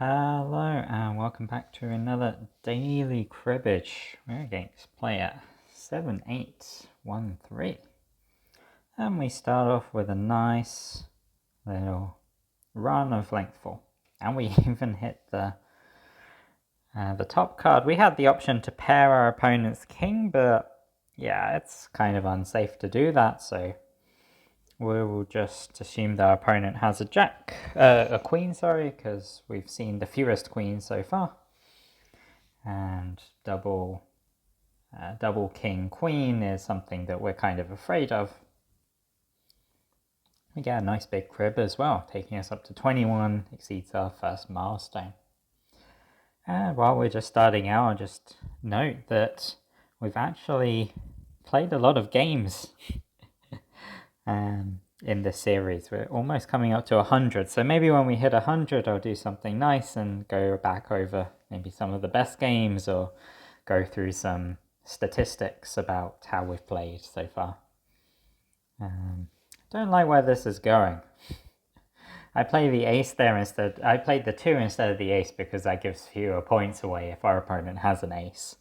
Hello and welcome back to another daily cribbage. We're against player 7813. And we start off with a nice little run of length 4. And we even hit the top card. We had the option to pair our opponent's king, but yeah, it's kind of unsafe to do that, so we will just assume that our opponent has a queen, because we've seen the fewest queens so far. And double king queen is something that we're kind of afraid of. We get a nice big crib as well, taking us up to 21, exceeds our first milestone. And while we're just starting out, I'll just note that we've actually played a lot of games in this series. We're almost coming up to 100, so maybe when we hit 100 I'll do something nice and go back over maybe some of the best games or go through some statistics about how we've played so far. Don't like where this is going. I play the ace there instead. I played the 2 instead of the ace because that gives fewer points away if our opponent has an ace.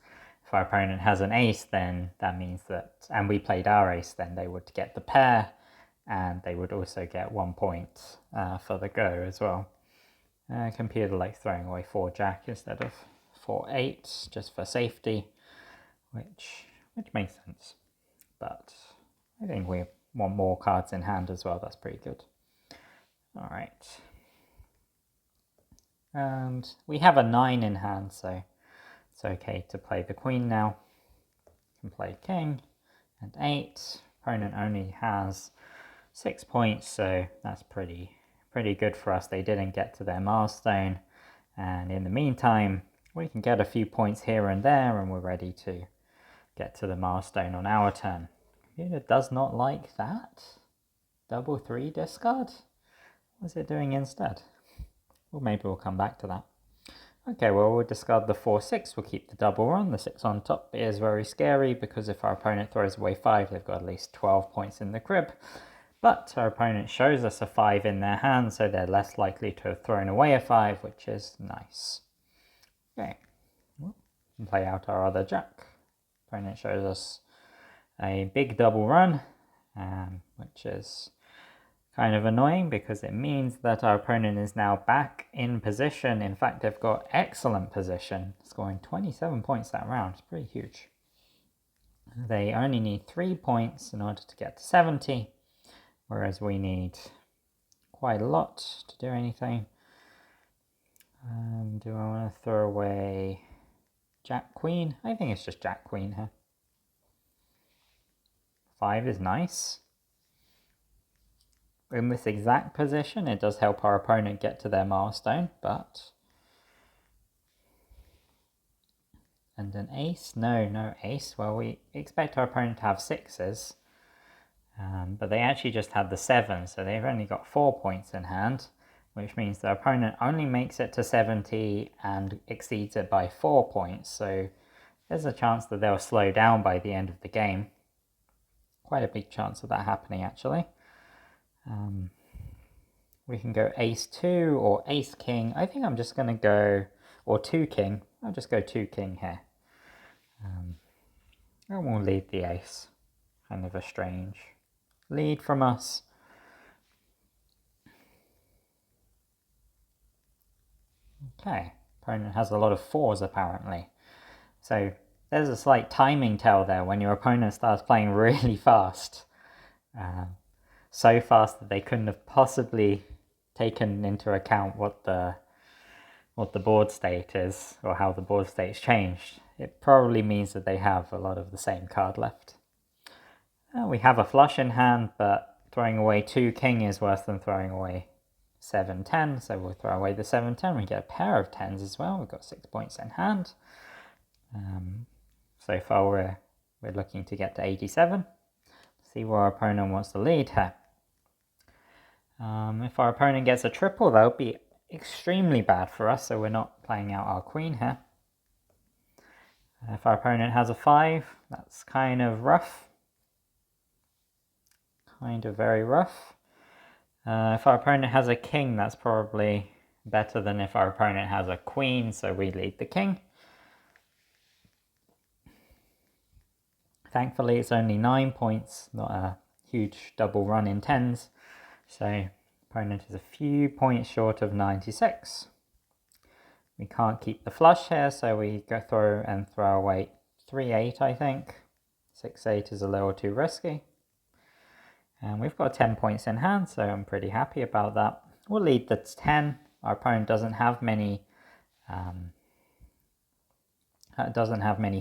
If our opponent has an ace, then that means that, and we played our ace, then they would get the pair and they would also get 1 point for the go as well. Computer likes throwing away 4 jack instead of 4 8 just for safety, which makes sense. But I think we want more cards in hand as well. That's pretty good. All right. And we have a 9 in hand, so it's okay to play the queen now. You can play king and 8. Opponent only has 6 points, so that's pretty good for us. They didn't get to their milestone, and in the meantime we can get a few points here and there and we're ready to get to the milestone on our turn. Computer does not like that. Double 3 discard? What's it doing instead? Well, maybe we'll come back to that. Okay, well, we'll discard the 4-6. We'll keep the double on. The 6 on top is very scary because if our opponent throws away 5, they've got at least 12 points in the crib. But our opponent shows us a 5 in their hand, so they're less likely to have thrown away a 5, which is nice. Okay, we'll play out our other jack. Opponent shows us a big double run, which is kind of annoying because it means that our opponent is now back in position. In fact, they've got excellent position, scoring 27 points that round. It's pretty huge. They only need 3 points in order to get to 70, whereas we need quite a lot to do anything. Do I want to throw away Jack Queen? I think it's just Jack Queen here. 5 is nice. In this exact position, it does help our opponent get to their milestone, but... And an ace? No ace. Well, we expect our opponent to have 6s, but they actually just had the 7, so they've only got 4 points in hand, which means the opponent only makes it to 70 and exceeds it by 4 points, so there's a chance that they'll slow down by the end of the game. Quite a big chance of that happening, actually. We can go ace 2 or ace king. I think I'm just going to go, or 2 king. I'll just go 2 king here. And we'll lead the ace. Kind of a strange lead from us. Okay, opponent has a lot of 4s apparently. So there's a slight timing tell there when your opponent starts playing really fast. So fast that they couldn't have possibly taken into account what the board state is, or how the board state's changed. It probably means that they have a lot of the same card left. We have a flush in hand, but throwing away 2 king is worse than throwing away 7-10, so we'll throw away the 7-10. We get a pair of 10s as well. We've got 6 points in hand. So far we're looking to get to 87. See where our opponent wants to lead here. If our opponent gets a triple, that would be extremely bad for us, so we're not playing out our queen here. If our opponent has a 5, that's kind of rough. Kind of very rough. If our opponent has a king, that's probably better than if our opponent has a queen, so we lead the king. Thankfully, it's only 9 points, not a huge double run in tens. So, opponent is a few points short of 96. We can't keep the flush here, so we go through and throw away 3-8, I think. 6-8 is a little too risky. And we've got 10 points in hand, so I'm pretty happy about that. We'll lead the 10. Our opponent doesn't have many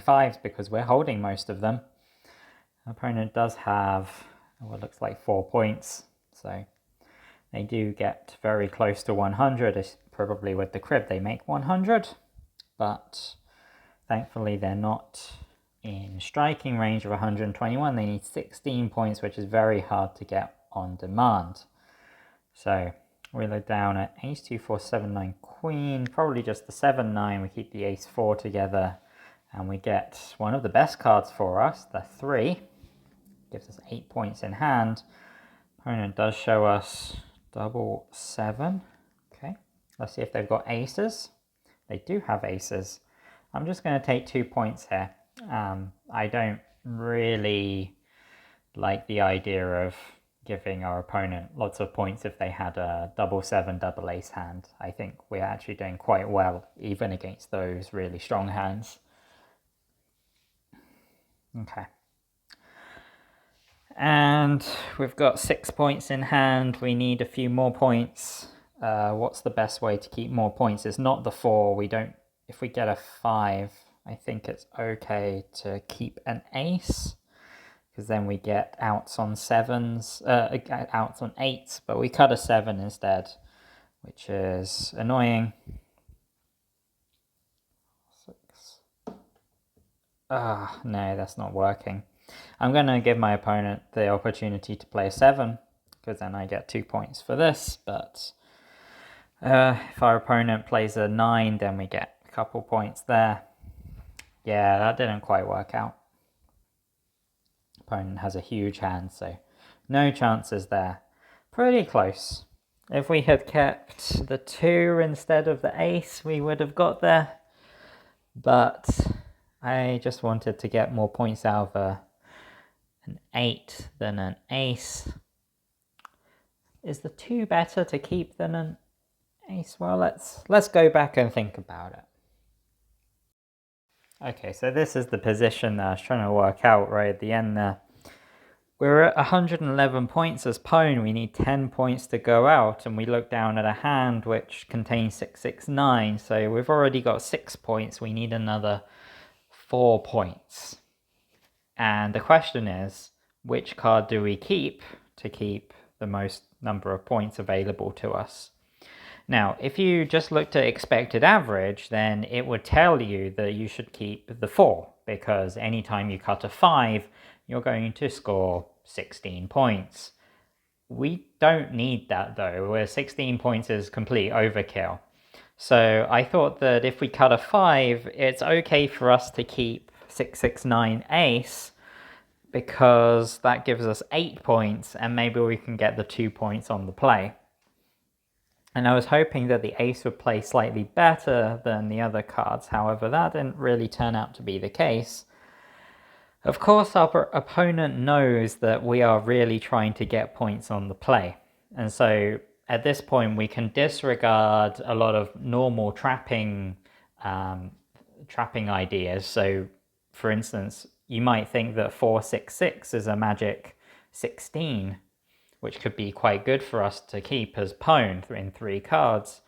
fives because we're holding most of them. Our opponent does have what looks like 4 points, so they do get very close to 100. It's probably with the crib they make 100, but thankfully they're not in striking range of 121. They need 16 points, which is very hard to get on demand. So we look down at ace 2 4 7 9 queen, probably just the 7 9. We keep the ace 4 together, and we get one of the best cards for us, the 3. Gives us 8 points in hand. Opponent does show us double 7. Okay, let's see if they've got aces. They do have aces. I'm just going to take 2 points here. I don't really like the idea of giving our opponent lots of points if they had a double 7, double ace hand. I think we're actually doing quite well even against those really strong hands. Okay. And we've got 6 points in hand. We need a few more points. What's the best way to keep more points? It's not the 4. We don't. If we get a 5, I think it's okay to keep an ace, because then we get outs on 7s, outs on 8s, but we cut a 7 instead, which is annoying. 6. No, that's not working. I'm going to give my opponent the opportunity to play a 7, because then I get 2 points for this, but if our opponent plays a 9, then we get a couple points there. Yeah, that didn't quite work out. Opponent has a huge hand, so no chances there. Pretty close. If we had kept the 2 instead of the ace, we would have got there. But I just wanted to get more points out of an 8 than an ace. Is the 2 better to keep than an ace? Well, let's go back and think about it. Okay, so this is the position that I was trying to work out right at the end there. We're at 111 points as pawn. We need 10 points to go out, and we look down at a hand which contains 6, 6, 9. So we've already got 6 points. We need another 4 points. And the question is, which card do we keep to keep the most number of points available to us? Now, if you just looked at expected average, then it would tell you that you should keep the 4, because anytime you cut a 5, you're going to score 16 points. We don't need that though, where 16 points is complete overkill. So I thought that if we cut a 5, it's okay for us to keep 6, 6, 9 ace, because that gives us 8 points, and maybe we can get the 2 points on the play. And I was hoping that the ace would play slightly better than the other cards. However, that didn't really turn out to be the case. Of course, our opponent knows that we are really trying to get points on the play. And so at this point, we can disregard a lot of normal trapping ideas. So for instance, you might think that 4, 6, 6 is a magic 16, which could be quite good for us to keep as pawn in 3 cards.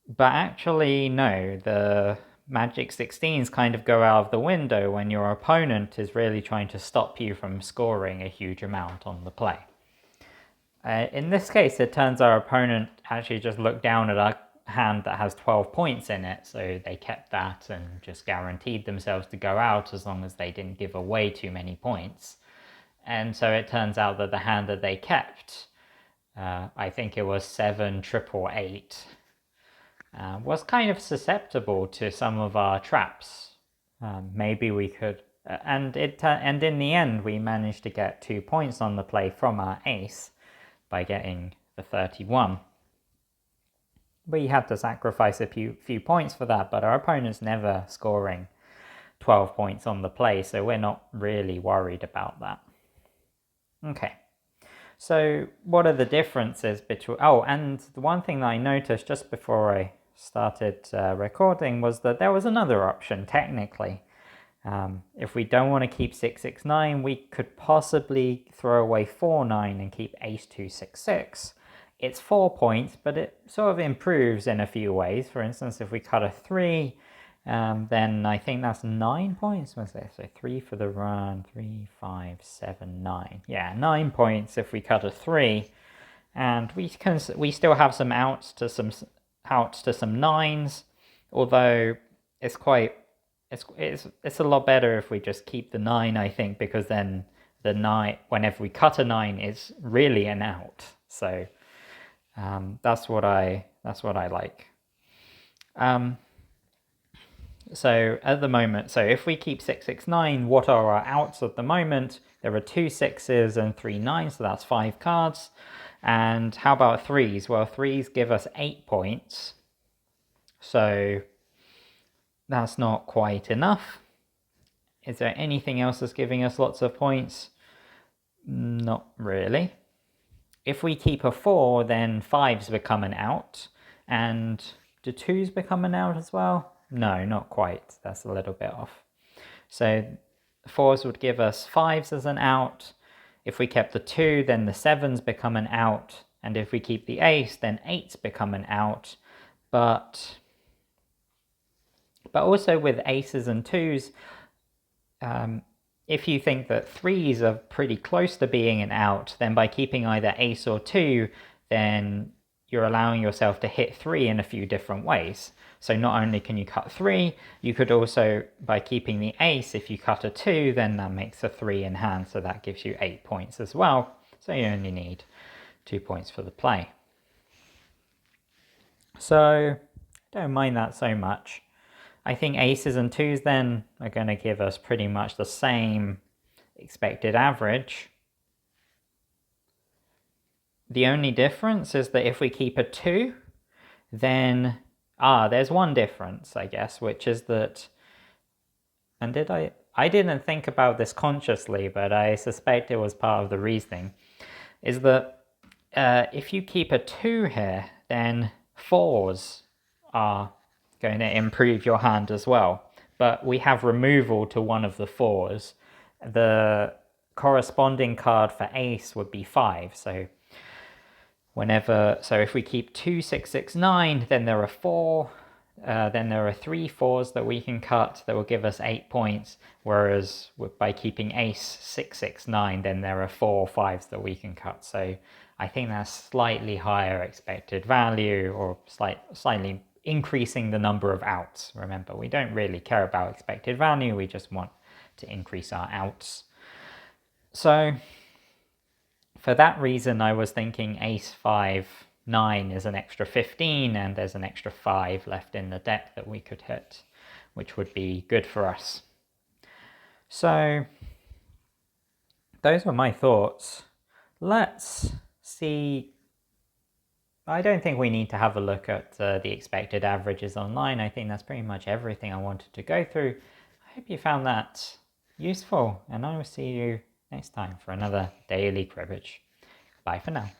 But actually, no, the magic 16s kind of go out of the window when your opponent is really trying to stop you from scoring a huge amount on the play. In this case, it turns our opponent actually just looked down at a hand that has 12 points in it, so they kept that and just guaranteed themselves to go out as long as they didn't give away too many points. And so it turns out that the hand that they kept, I think it was 7, 888, was kind of susceptible to some of our traps. Maybe we could, and in the end we managed to get 2 points on the play from our ace by getting the 31. We had to sacrifice a few points for that, but our opponent's never scoring 12 points on the play, so we're not really worried about that. Okay, so what are the differences between... Oh, and the one thing that I noticed just before I started recording was that there was another option, technically. If we don't want to keep 669, we could possibly throw away 4-9 and keep ace-2, 6-6. It's 4 points, but it sort of improves in a few ways. For instance, if we cut a 3, then I think that's 9 points. What's that? So 3 for the run, 3, 5, 7, 9. Yeah, 9 points if we cut a 3. And we still have some outs to some 9s, although it's a lot better if we just keep the 9, I think, because then the 9, whenever we cut a 9, is really an out. So that's what I like. So at the moment, so if we keep 669, what are our outs at the moment? There are 2 6s and 3 9s, so that's 5 cards. And how about 3s? Well, 3s give us 8 points. So that's not quite enough. Is there anything else that's giving us lots of points? Not really. If we keep a 4, then 5s become an out. And do 2s become an out as well? No, not quite. That's a little bit off. So 4s would give us 5s as an out. If we kept the 2, then the 7s become an out. And if we keep the ace, then 8s become an out. But also with aces and 2s, if you think that 3s are pretty close to being an out, then by keeping either ace or 2, then you're allowing yourself to hit 3 in a few different ways. So not only can you cut 3, you could also, by keeping the ace, if you cut a 2, then that makes a 3 in hand, so that gives you 8 points as well. So you only need 2 points for the play. So don't mind that so much. I think aces and 2s then are going to give us pretty much the same expected average. The only difference is that if we keep a 2, then... there's one difference, I guess, which is that... And I didn't think about this consciously, but I suspect it was part of the reasoning. Is that if you keep a 2 here, then 4s are going to improve your hand as well. But we have removal to one of the 4s. The corresponding card for ace would be 5. So if we keep 2, 6, 6, 9, then there are 4. Then there are 3 4s that we can cut that will give us 8 points. Whereas by keeping ace 6, 6, 9, then there are 4 5s that we can cut. So I think that's slightly higher expected value, or slightly increasing the number of outs. Remember, we don't really care about expected value, we just want to increase our outs. So for that reason, I was thinking ace 5, 9 is an extra 15, and there's an extra 5 left in the deck that we could hit, which would be good for us. So those were my thoughts. Let's see. I don't think we need to have a look at the expected averages online. I think that's pretty much everything I wanted to go through. I hope you found that useful, and I will see you next time for another daily cribbage. Bye for now.